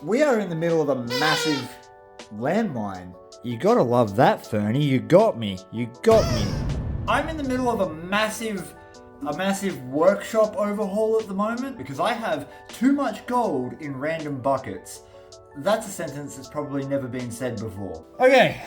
We are in the middle of a massive landmine. You gotta love that, Fernie. You got me. You got me. I'm in the middle of a massive workshop overhaul at the moment because I have too much gold in random buckets. That's a sentence that's probably never been said before. Okay,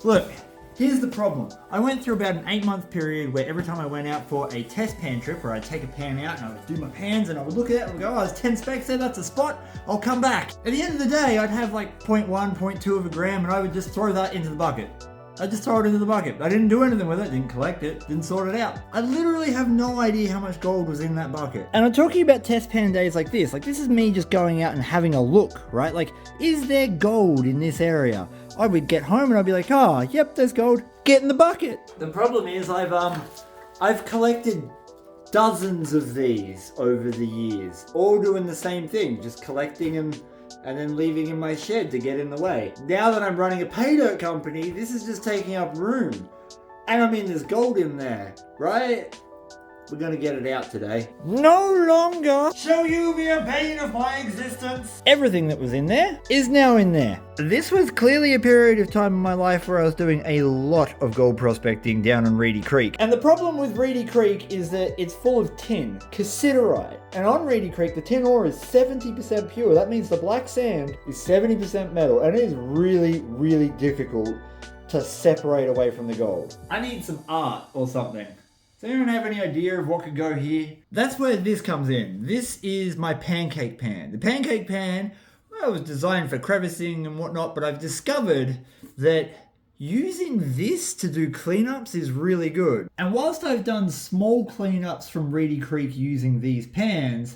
look. Here's the problem. I went through about an 8-month period where every time I went out for a test pan trip where I'd take a pan out and I would do my pans and I would look at it and go, oh, there's 10 specks there, that's a spot, I'll come back. At the end of the day, I'd have like 0.1, 0.2 of a gram and I would just throw that into the bucket. I just throw it into the bucket. I didn't do anything with it, didn't collect it, didn't sort it out. I literally have no idea how much gold was in that bucket. And I'm talking about test pan days like this is me just going out and having a look, right? Like, is there gold in this area? I would get home and I'd be like, oh, yep, there's gold. Get in the bucket. The problem is I've collected dozens of these over the years, all doing the same thing, just collecting them and then leaving in my shed to get in the way. Now that I'm running a pay dirt company, this is just taking up room. And I mean, there's gold in there, right? We're gonna get it out today. No longer shall you be a bane of my existence. Everything that was in there is now in there. This was clearly a period of time in my life where I was doing a lot of gold prospecting down on Reedy Creek. And the problem with Reedy Creek is that it's full of tin, cassiterite. And on Reedy Creek, the tin ore is 70% pure. That means the black sand is 70% metal. And it is really, really difficult to separate away from the gold. I need some art or something. Does anyone have any idea of what could go here? That's where this comes in. This is my pancake pan. The pancake pan, well, was designed for crevicing and whatnot, but I've discovered that using this to do cleanups is really good. And whilst I've done small cleanups from Reedy Creek using these pans,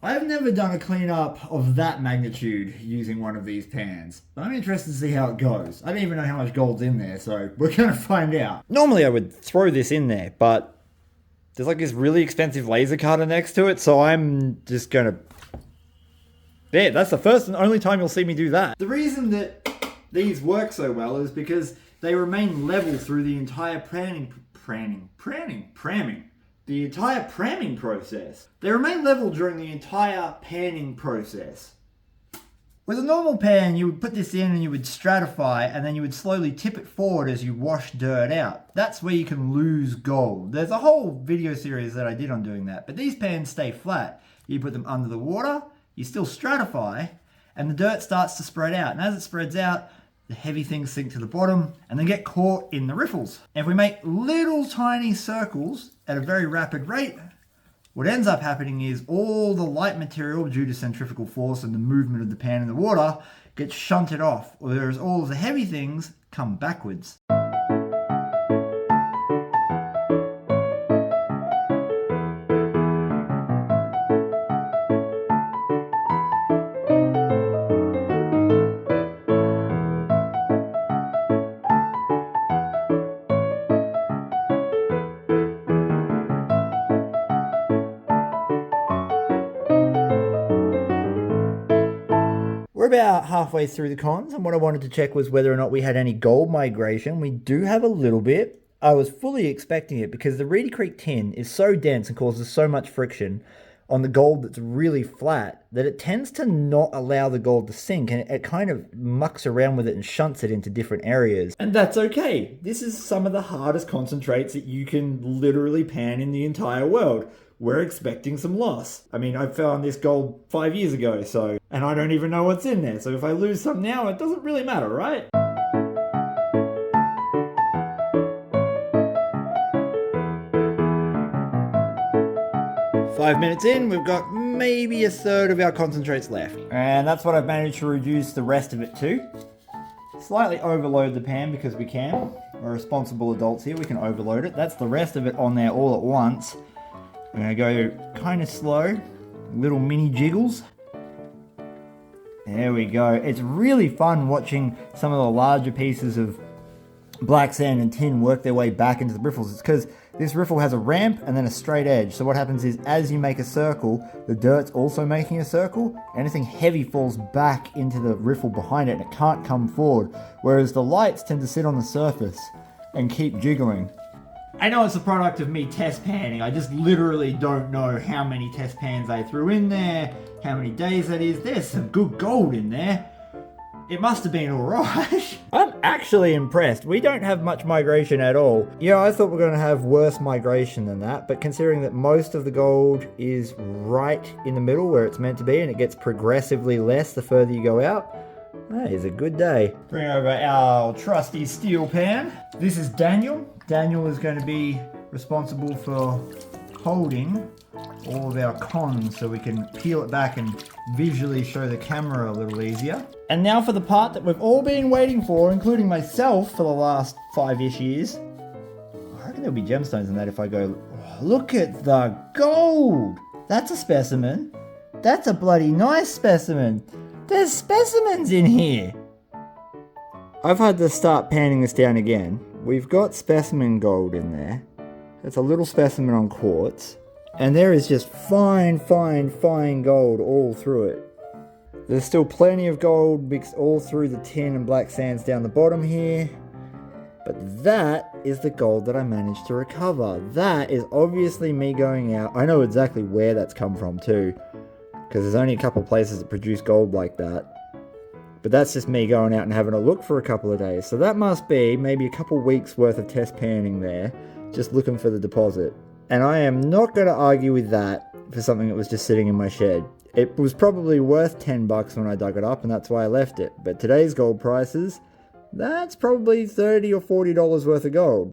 I've never done a cleanup of that magnitude using one of these pans. I'm interested to see how it goes. I don't even know how much gold's in there, so we're gonna find out. Normally I would throw this in there, but there's like this really expensive laser cutter next to it, so I'm just gonna... There, that's the first and only time you'll see me do that. The reason that these work so well is because they remain level through the entire pramming process. They remain level during the entire panning process. With a normal pan, you would put this in and you would stratify and then you would slowly tip it forward as you wash dirt out. That's where you can lose gold. There's a whole video series that I did on doing that, but these pans stay flat. You put them under the water, you still stratify, and the dirt starts to spread out. And as it spreads out, the heavy things sink to the bottom and then get caught in the riffles. And if we make little tiny circles at a very rapid rate, what ends up happening is all the light material, due to centrifugal force and the movement of the pan in the water, gets shunted off, whereas all of the heavy things come backwards. We're about halfway through the cons, and what I wanted to check was whether or not we had any gold migration. We do have a little bit. I was fully expecting it because the Reedy Creek tin is so dense and causes so much friction on the gold that's really flat that it tends to not allow the gold to sink, and it kind of mucks around with it and shunts it into different areas. And that's okay. This is some of the hardest concentrates that you can literally pan in the entire world. We're expecting some loss. I mean, I found this gold 5 years ago, and I don't even know what's in there. So if I lose some now, it doesn't really matter, right? Five minutes in, we've got maybe a third of our concentrates left. And that's what I've managed to reduce the rest of it to. Slightly overload the pan because we can. We're responsible adults here, we can overload it. That's the rest of it on there all at once. I'm going to go kind of slow, little mini jiggles. There we go. It's really fun watching some of the larger pieces of black sand and tin work their way back into the riffles. It's because this riffle has a ramp and then a straight edge. So what happens is as you make a circle, the dirt's also making a circle. Anything heavy falls back into the riffle behind it and it can't come forward. Whereas the lights tend to sit on the surface and keep jiggling. I know it's a product of me test panning. I just literally don't know how many test pans I threw in there, how many days that is. There's some good gold in there. It must have been alright. I'm actually impressed. We don't have much migration at all. Yeah, I thought we were going to have worse migration than that, but considering that most of the gold is right in the middle where it's meant to be and it gets progressively less the further you go out, that is a good day. Bring over our trusty steel pan. This is Daniel. Daniel is going to be responsible for holding all of our cons so we can peel it back and visually show the camera a little easier. And now for the part that we've all been waiting for, including myself for the last 5-ish years. I reckon there'll be gemstones in that if I go, oh, look at the gold! That's a specimen. That's a bloody nice specimen. There's specimens in here. I've had to start panning this down again. We've got specimen gold in there. It's a little specimen on quartz. And there is just fine, fine, fine gold all through it. There's still plenty of gold mixed all through the tin and black sands down the bottom here. But that is the gold that I managed to recover. That is obviously me going out. I know exactly where that's come from too, because there's only a couple places that produce gold like that. But that's just me going out and having a look for a couple of days. So that must be maybe a couple weeks worth of test panning there, just looking for the deposit. And I am not going to argue with that for something that was just sitting in my shed. It was probably worth $10 when I dug it up, and that's why I left it. But today's gold prices, that's probably $30 or $40 worth of gold.